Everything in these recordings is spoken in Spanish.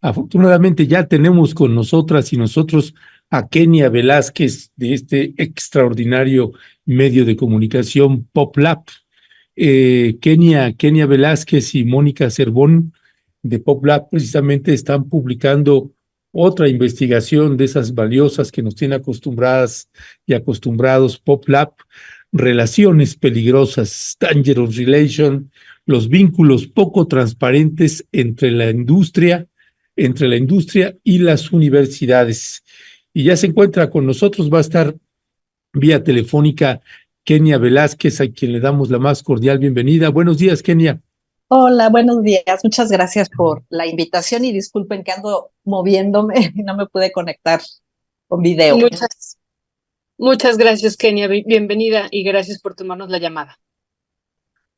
Afortunadamente ya tenemos con nosotras y nosotros a Kenia Velázquez de este extraordinario medio de comunicación PopLab. Kenia Velázquez y Mónica Cervón de PopLab precisamente están publicando otra investigación de esas valiosas que nos tiene acostumbradas y acostumbrados PopLab, relaciones peligrosas, dangerous relation, los vínculos poco transparentes entre la industria y las universidades. Y ya se encuentra con nosotros, va a estar vía telefónica Kenia Velázquez, a quien le damos la más cordial bienvenida. Buenos días, Kenia. Hola, buenos días. Muchas gracias por la invitación y disculpen que ando moviéndome y no me pude conectar con video. Muchas gracias, Kenia. Bienvenida y gracias por tomarnos la llamada.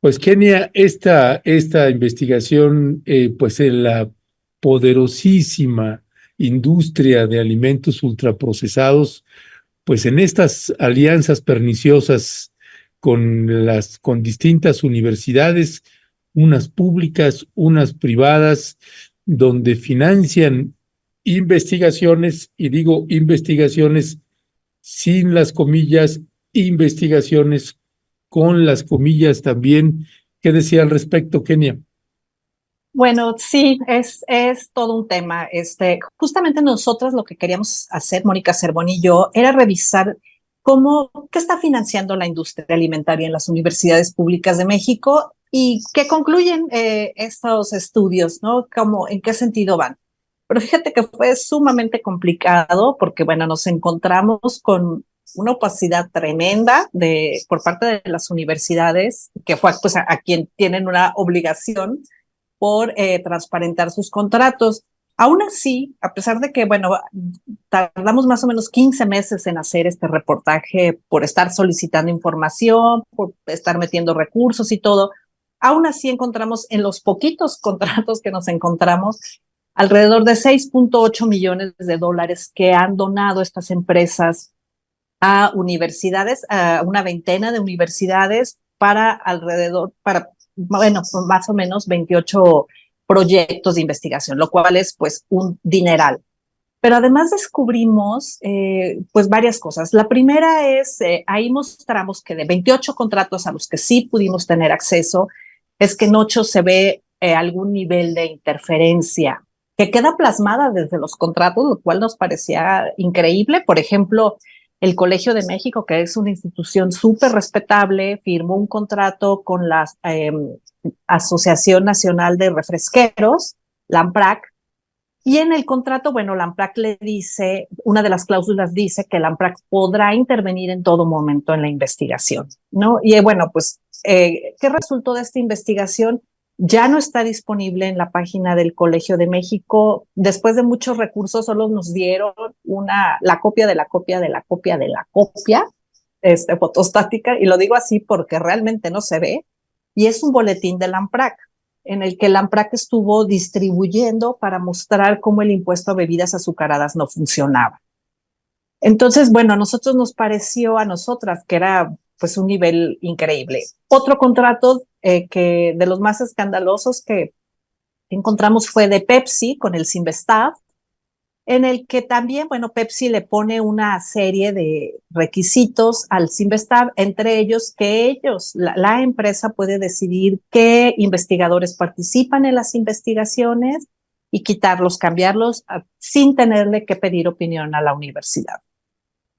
Pues Kenia, esta investigación, pues en la poderosísima industria de alimentos ultraprocesados, pues en estas alianzas perniciosas con distintas universidades, unas públicas, unas privadas, donde financian investigaciones, y digo investigaciones sin las comillas, investigaciones con las comillas también. ¿Qué decía al respecto, Kenia? Bueno, sí, es todo un tema. Justamente nosotros lo que queríamos hacer, Mónica Cervón y yo, era revisar qué está financiando la industria alimentaria en las universidades públicas de México y qué concluyen estos estudios, ¿no? ¿En qué sentido van? Pero fíjate que fue sumamente complicado porque, bueno, nos encontramos con una opacidad tremenda por parte de las universidades, que fue pues, a quien tienen una obligación por transparentar sus contratos. Aún así, a pesar de que, bueno, tardamos más o menos 15 meses en hacer este reportaje por estar solicitando información, por estar metiendo recursos y todo, aún así encontramos en los poquitos contratos que nos encontramos alrededor de 6.8 millones de dólares que han donado estas empresas a universidades, a una veintena de universidades para bueno, más o menos 28 proyectos de investigación, lo cual es pues un dineral. Pero además descubrimos pues varias cosas. La primera es, ahí mostramos que de 28 contratos a los que sí pudimos tener acceso, es que en 8 se ve algún nivel de interferencia que queda plasmada desde los contratos, lo cual nos parecía increíble. Por ejemplo, el Colegio de México, que es una institución súper respetable, firmó un contrato con la Asociación Nacional de Refresqueros, la AMPRAC, y en el contrato, bueno, la AMPRAC le dice, una de las cláusulas dice que la AMPRAC podrá intervenir en todo momento en la investigación, ¿no? Y bueno, pues, ¿qué resultó de esta investigación? Ya no está disponible en la página del Colegio de México. Después de muchos recursos, solo nos dieron la copia de la copia de la copia de la copia, fotostática, y lo digo así porque realmente no se ve, y es un boletín de la AMPRAC, en el que la AMPRAC estuvo distribuyendo para mostrar cómo el impuesto a bebidas azucaradas no funcionaba. Entonces, bueno, a nosotros nos pareció, a nosotras, que era pues un nivel increíble. Otro contrato que de los más escandalosos que encontramos fue de Pepsi con el Sinvestav, en el que también, bueno, Pepsi le pone una serie de requisitos al Sinvestav, entre ellos que la empresa puede decidir qué investigadores participan en las investigaciones y quitarlos, cambiarlos, sin tenerle que pedir opinión a la universidad.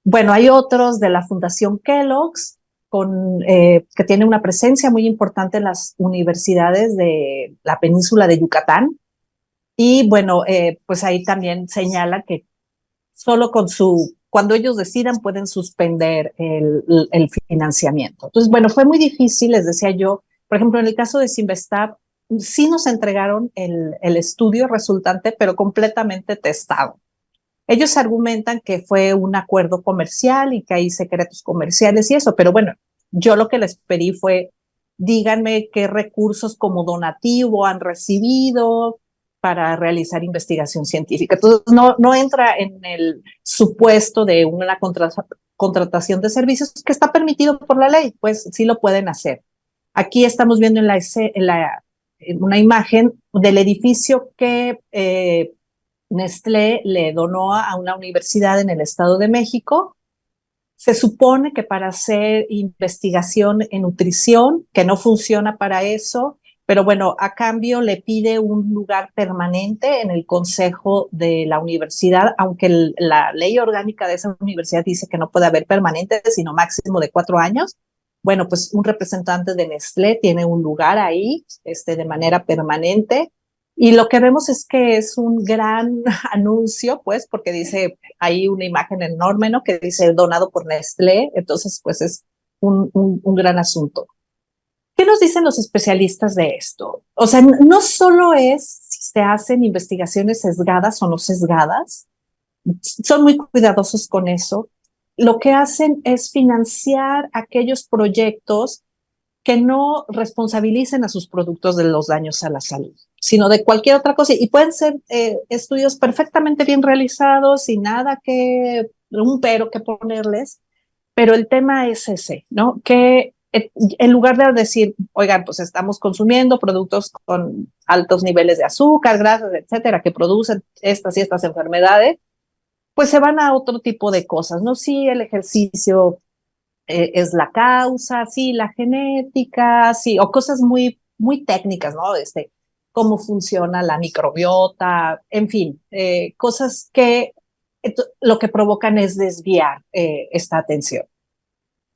Bueno, hay otros de la Fundación Kellogg's, que tiene una presencia muy importante en las universidades de la península de Yucatán. Y bueno, pues ahí también señala que solo cuando ellos decidan pueden suspender el financiamiento. Entonces, bueno, fue muy difícil, les decía yo. Por ejemplo, en el caso de Sinvestav, sí nos entregaron el estudio resultante, pero completamente testado. Ellos argumentan que fue un acuerdo comercial y que hay secretos comerciales y eso, pero bueno, yo lo que les pedí fue, díganme qué recursos como donativo han recibido para realizar investigación científica. Entonces, no entra en el supuesto de una contratación de servicios que está permitido por la ley, pues sí lo pueden hacer. Aquí estamos viendo en una imagen del edificio que Nestlé le donó a una universidad en el Estado de México. Se supone que para hacer investigación en nutrición, que no funciona para eso, pero bueno, a cambio le pide un lugar permanente en el consejo de la universidad, aunque la ley orgánica de esa universidad dice que no puede haber permanente, sino máximo de 4 años. Bueno, pues un representante de Nestlé tiene un lugar ahí, de manera permanente. Y lo que vemos es que es un gran anuncio, pues, porque dice, hay una imagen enorme, ¿no? Que dice donado por Nestlé, entonces, pues es un gran asunto. ¿Qué nos dicen los especialistas de esto? O sea, no solo es si se hacen investigaciones sesgadas o no sesgadas, son muy cuidadosos con eso. Lo que hacen es financiar aquellos proyectos que no responsabilicen a sus productos de los daños a la salud, sino de cualquier otra cosa. Y pueden ser estudios perfectamente bien realizados y nada que, un pero que ponerles, pero el tema es ese, ¿no? Que en lugar de decir, oigan, pues estamos consumiendo productos con altos niveles de azúcar, grasas, etcétera, que producen estas y estas enfermedades, pues se van a otro tipo de cosas, ¿no? Sí, el ejercicio es la causa, sí, la genética, sí, o cosas muy, muy técnicas, ¿no? Cómo funciona la microbiota, en fin, cosas que lo que provocan es desviar esta atención.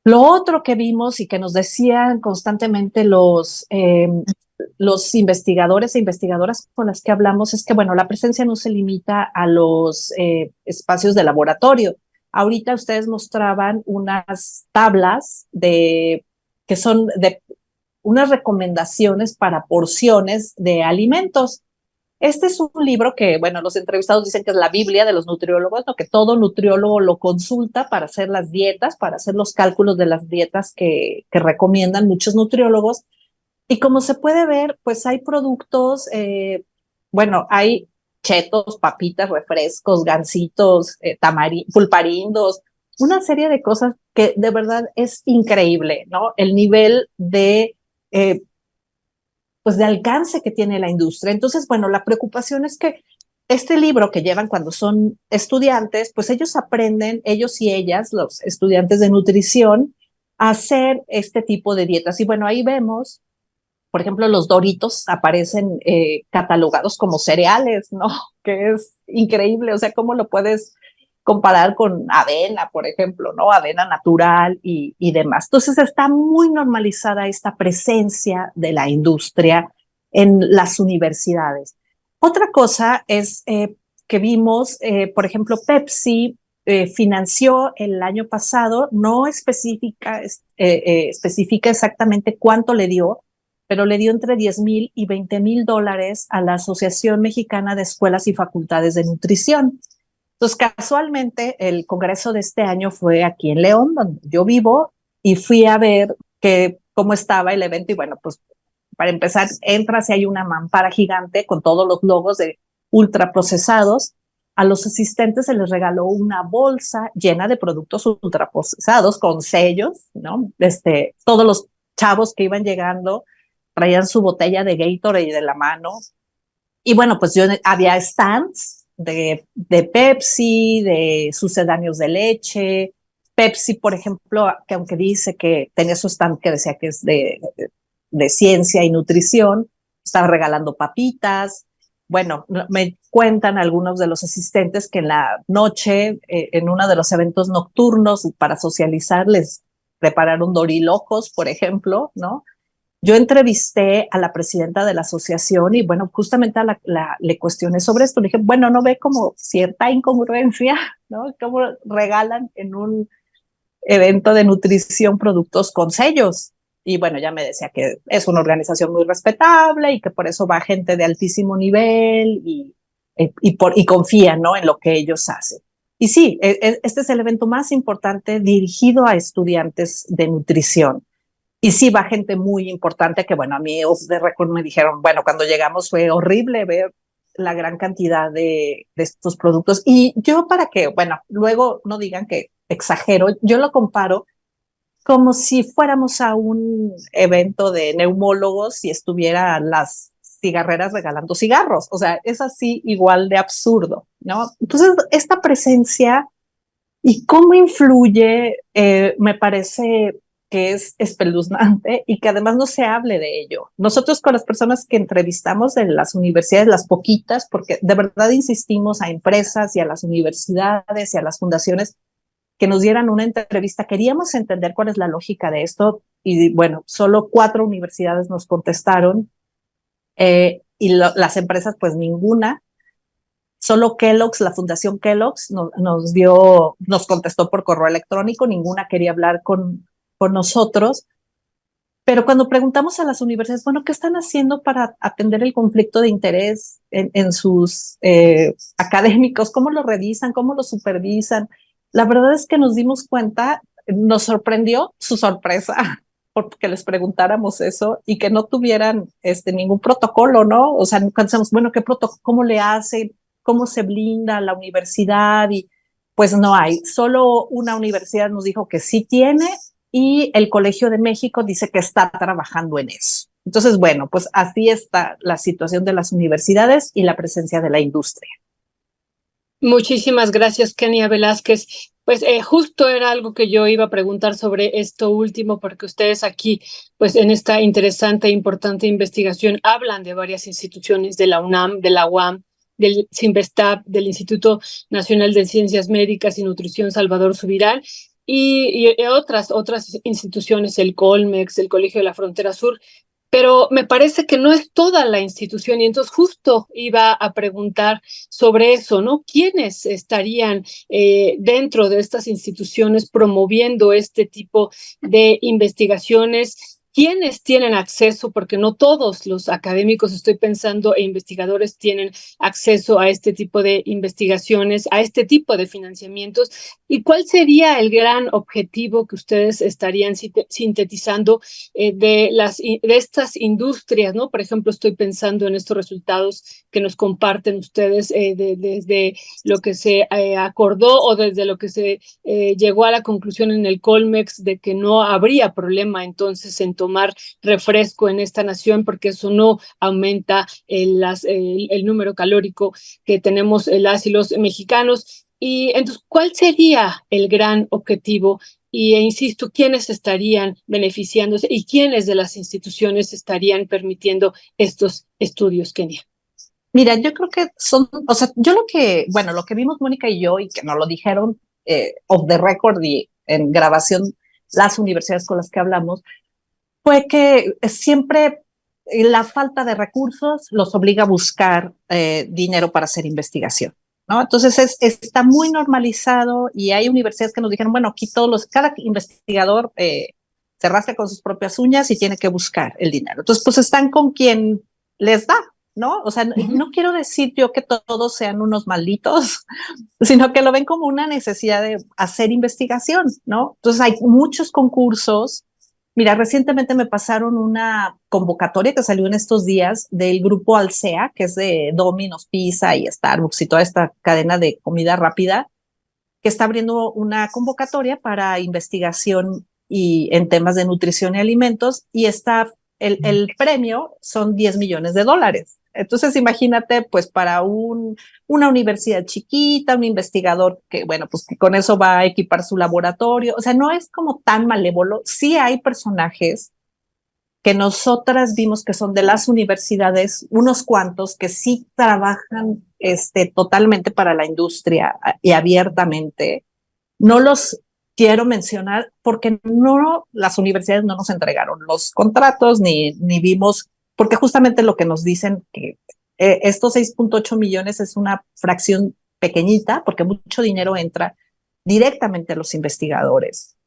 Lo otro que vimos y que nos decían constantemente los investigadores e investigadoras con las que hablamos es que, bueno, la presencia no se limita a los espacios de laboratorio. Ahorita ustedes mostraban unas tablas que son de unas recomendaciones para porciones de alimentos. Este es un libro que, bueno, los entrevistados dicen que es la Biblia de los nutriólogos, ¿no? Que todo nutriólogo lo consulta para hacer las dietas, para hacer los cálculos de las dietas que recomiendan muchos nutriólogos. Y como se puede ver, pues hay productos, bueno, hay chetos, papitas, refrescos, gansitos, pulparindos, una serie de cosas que de verdad es increíble, ¿no? El nivel eh, pues de alcance que tiene la industria. Entonces, bueno, la preocupación es que este libro que llevan cuando son estudiantes, pues ellos aprenden, ellos y ellas, los estudiantes de nutrición, a hacer este tipo de dietas. Y bueno, ahí vemos, por ejemplo, los Doritos aparecen catalogados como cereales, ¿no? Que es increíble, o sea, ¿cómo lo puedes comparar con avena, por ejemplo, ¿no? Avena natural y demás. Entonces está muy normalizada esta presencia de la industria en las universidades. Otra cosa es que vimos, por ejemplo, Pepsi financió el año pasado, no especifica exactamente cuánto le dio, pero le dio entre 10,000 y 20,000 dólares a la Asociación Mexicana de Escuelas y Facultades de Nutrición. Entonces, casualmente, el congreso de este año fue aquí en León, donde yo vivo, y fui a ver cómo estaba el evento. Y bueno, pues para empezar, entras y hay una mampara gigante con todos los logos de ultraprocesados. A los asistentes se les regaló una bolsa llena de productos ultraprocesados con sellos, ¿no? Todos los chavos que iban llegando traían su botella de Gatorade de la mano. Y bueno, pues había stands de Pepsi, de sucedáneos de leche. Pepsi, por ejemplo, que aunque dice que tenía su stand que decía que es de ciencia y nutrición, estaba regalando papitas. Bueno, me cuentan algunos de los asistentes que en la noche, en uno de los eventos nocturnos para socializar, les prepararon dorilocos, por ejemplo, ¿no? Yo entrevisté a la presidenta de la asociación y bueno, justamente le cuestioné sobre esto. Le dije, bueno, ¿no ve como cierta incongruencia, ¿no? Cómo regalan en un evento de nutrición productos con sellos? Y bueno, ya me decía que es una organización muy respetable y que por eso va gente de altísimo nivel y confía, ¿no? En lo que ellos hacen. Y sí, este es el evento más importante dirigido a estudiantes de nutrición. Y sí, va gente muy importante que, bueno, a mí off the record me dijeron, bueno, cuando llegamos fue horrible ver la gran cantidad de estos productos. Y yo para que, bueno, luego no digan que exagero, yo lo comparo como si fuéramos a un evento de neumólogos y estuvieran las cigarreras regalando cigarros. O sea, es así igual de absurdo, ¿no? Entonces, esta presencia y cómo influye, me parece que es espeluznante y que además no se hable de ello. Nosotros con las personas que entrevistamos en las universidades, las poquitas, porque de verdad insistimos a empresas y a las universidades y a las fundaciones que nos dieran una entrevista, queríamos entender cuál es la lógica de esto y bueno, solo 4 universidades nos contestaron y las empresas pues ninguna. Solo Kellogg's, la Fundación Kellogg's, nos contestó por correo electrónico, ninguna quería hablar con nosotros. Pero cuando preguntamos a las universidades, bueno, ¿qué están haciendo para atender el conflicto de interés en sus académicos? ¿Cómo lo revisan? ¿Cómo lo supervisan? La verdad es que nos dimos cuenta, nos sorprendió su sorpresa porque les preguntáramos eso y que no tuvieran ningún protocolo, ¿no? O sea, pensamos, bueno, ¿qué protocolo? ¿Cómo le hacen? ¿Cómo se blinda la universidad? Y pues no hay. Solo una universidad nos dijo que sí tiene y el Colegio de México dice que está trabajando en eso. Entonces, bueno, pues así está la situación de las universidades y la presencia de la industria. Muchísimas gracias, Kenia Velázquez. Pues justo era algo que yo iba a preguntar sobre esto último, porque ustedes aquí, pues en esta interesante e importante investigación, hablan de varias instituciones de la UNAM, de la UAM, del CINVESTAB, del Instituto Nacional de Ciencias Médicas y Nutrición Salvador Subirán, y otras instituciones, el Colmex, el Colegio de la Frontera Sur, pero me parece que no es toda la institución y entonces justo iba a preguntar sobre eso, ¿no? ¿Quiénes estarían dentro de estas instituciones promoviendo este tipo de investigaciones? ¿Quiénes tienen acceso? Porque no todos los académicos, estoy pensando, e investigadores tienen acceso a este tipo de investigaciones, a este tipo de financiamientos. ¿Y cuál sería el gran objetivo que ustedes estarían sintetizando de estas industrias, ¿no? Por ejemplo, estoy pensando en estos resultados que nos comparten ustedes desde lo que se acordó o desde lo que se llegó a la conclusión en el Colmex de que no habría problema entonces en tomar refresco en esta nación porque eso no aumenta el número calórico que tenemos las y los mexicanos. Y entonces, ¿cuál sería el gran objetivo? Y insisto, ¿quiénes estarían beneficiándose y quiénes de las instituciones estarían permitiendo estos estudios, Kenia? Mira, yo creo que o sea, lo que vimos Mónica y yo y que nos lo dijeron off the record y en grabación las universidades con las que hablamos, fue que siempre la falta de recursos los obliga a buscar dinero para hacer investigación, ¿no? Entonces está muy normalizado y hay universidades que nos dijeron, bueno, aquí cada investigador se rasca con sus propias uñas y tiene que buscar el dinero. Entonces, pues están con quien les da, ¿no? O sea, no quiero decir yo que todos sean unos malditos, sino que lo ven como una necesidad de hacer investigación, ¿no? Entonces hay muchos concursos. Mira, recientemente me pasaron una convocatoria que salió en estos días del grupo Alsea, que es de Domino's Pizza y Starbucks y toda esta cadena de comida rápida, que está abriendo una convocatoria para investigación y en temas de nutrición y alimentos, y el premio son $10 millones. Entonces, imagínate, pues para una universidad chiquita, un investigador que, bueno, pues que con eso va a equipar su laboratorio. O sea, no es como tan malévolo. Sí hay personajes que nosotras vimos que son de las universidades, unos cuantos que sí trabajan totalmente para la industria y abiertamente. No los quiero mencionar porque las universidades no nos entregaron los contratos ni vimos, porque justamente lo que nos dicen que estos 6.8 millones es una fracción pequeñita porque mucho dinero entra directamente a los investigadores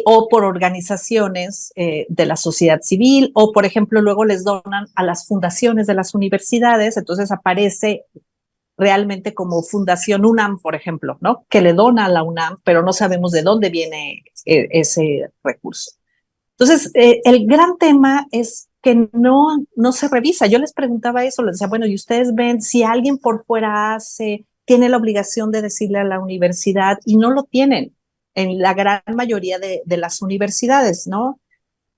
o por organizaciones de la sociedad civil, o por ejemplo luego les donan a las fundaciones de las universidades, entonces aparece realmente como Fundación UNAM, por ejemplo, ¿no? Que le dona a la UNAM, pero no sabemos de dónde viene ese recurso. Entonces, el gran tema es que no se revisa. Yo les preguntaba eso, les decía, bueno, y ustedes ven si alguien por fuera tiene la obligación de decirle a la universidad y no lo tienen en la gran mayoría de las universidades, ¿no?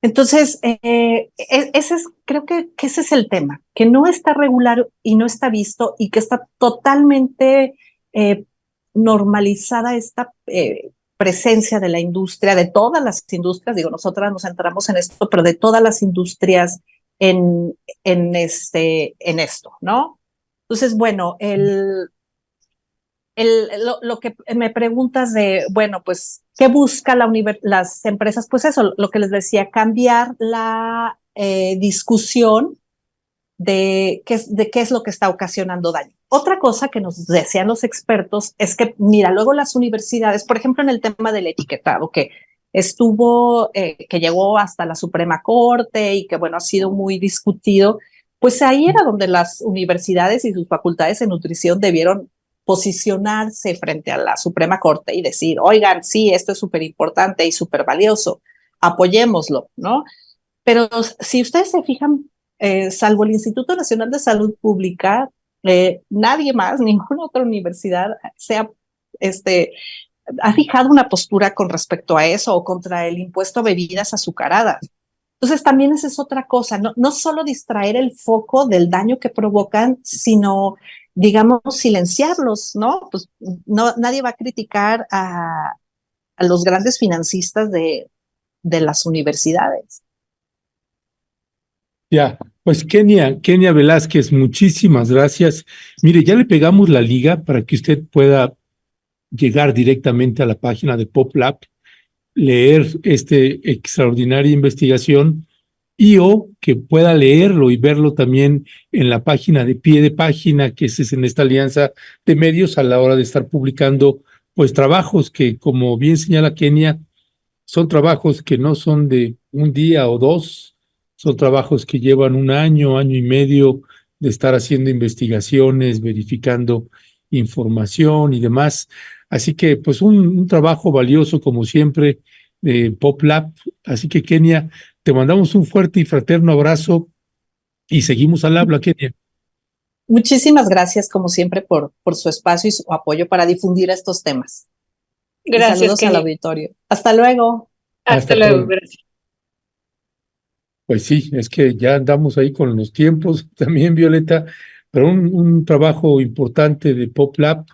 Entonces, creo que ese es el tema, que no está regular y no está visto y que está totalmente eh, normalizada esta presencia de la industria, de todas las industrias, digo, nosotras nos centramos en esto, pero de todas las industrias en, en esto, ¿no? Entonces, bueno, lo que me preguntas de, bueno, pues, ¿qué busca las empresas? Pues eso, lo que les decía, cambiar la discusión de qué es lo que está ocasionando daño. Otra cosa que nos decían los expertos es que, mira, luego las universidades, por ejemplo, en el tema del etiquetado, que que llegó hasta la Suprema Corte y que, bueno, ha sido muy discutido, pues ahí era donde las universidades y sus facultades de nutrición debieron posicionarse frente a la Suprema Corte y decir, oigan, sí, esto es súper importante y súper valioso, apoyémoslo, ¿no? Pero si ustedes se fijan, salvo el Instituto Nacional de Salud Pública, nadie más, ninguna otra universidad este, ha fijado una postura con respecto a eso o contra el impuesto a bebidas azucaradas. Entonces también esa es otra cosa, no solo distraer el foco del daño que provocan, sino, digamos, silenciarlos, ¿no? Pues nadie va a criticar a los grandes financistas de las universidades. Ya, pues Kenia Velázquez, muchísimas gracias. Mire, ya le pegamos la liga para que usted pueda llegar directamente a la página de PopLab, leer este extraordinaria investigación y o que pueda leerlo y verlo también en la página de pie de página, que es en esta alianza de medios a la hora de estar publicando pues trabajos que, como bien señala Kenia, son trabajos que no son de un día o dos, son trabajos que llevan un año, año y medio de estar haciendo investigaciones, verificando información y demás. Así que, pues, un trabajo valioso, como siempre, de PopLab. Así que, Kenia, te mandamos un fuerte y fraterno abrazo y seguimos al habla, Kenia. Muchísimas gracias, como siempre, por su espacio y su apoyo para difundir estos temas. Y Gracias, saludos al Kenia. auditorio. Hasta luego. Hasta Hasta luego, pronto. gracias. Pues sí, es que ya andamos ahí con los tiempos también, Violeta, pero un trabajo importante de PopLab